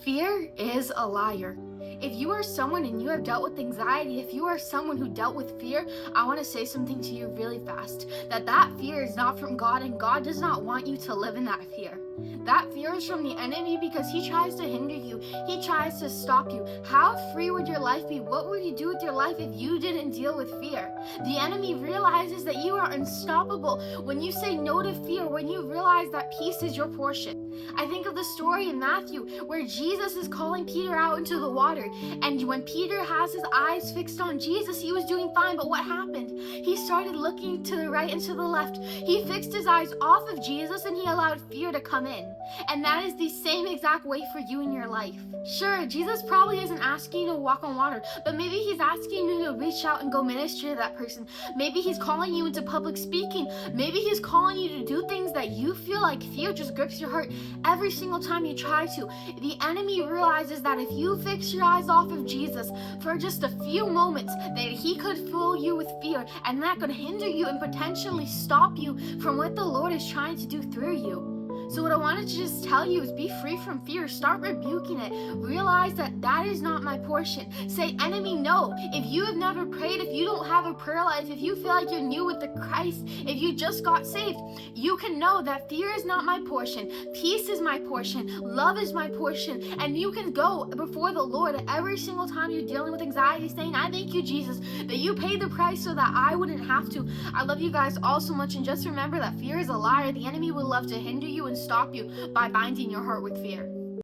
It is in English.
Fear is a liar. If you are someone and you have dealt with anxiety, if you are someone who dealt with fear, I want to say something to you really fast. That fear is not from God, and God does not want you to live in that fear. That fear is from the enemy because he tries to hinder you. He tries to stop you. How free would your life be? What would you do with your life if you didn't deal with fear? The enemy realizes that you are unstoppable when you say no to fear, when you realize that peace is your portion. I think of the story in Matthew where Jesus is calling Peter out into the water, and when Peter has his eyes fixed on Jesus, he was doing fine, but what happened? He started looking to the right and to the left. He fixed his eyes off of Jesus and he allowed fear to come in. And that is the same exact way for you in your life. Sure, Jesus probably isn't asking you to walk on water, but maybe he's asking you to reach out and go minister to that person. Maybe he's calling you into public speaking. Maybe he's calling you to do things that you feel like fear just grips your heart every single time you try to. The enemy realizes that if you fix your eyes off of Jesus for just a few moments, that he could fill you with fear, and that could hinder you and potentially stop you from what the Lord is trying to do through you. So what I wanted to just tell you is be free from fear. Start rebuking it. Realize that that is not my portion. Say, enemy, no. If you have never prayed, if you don't have a prayer life, if you feel like you're new with the Christ, if you just got saved, you can know that fear is not my portion. Peace is my portion. Love is my portion. And you can go before the Lord every single time you're dealing with anxiety saying, I thank you, Jesus, that you paid the price so that I wouldn't have to. I love you guys all so much. And just remember that fear is a liar. The enemy would love to hinder you and stop you by binding your heart with fear.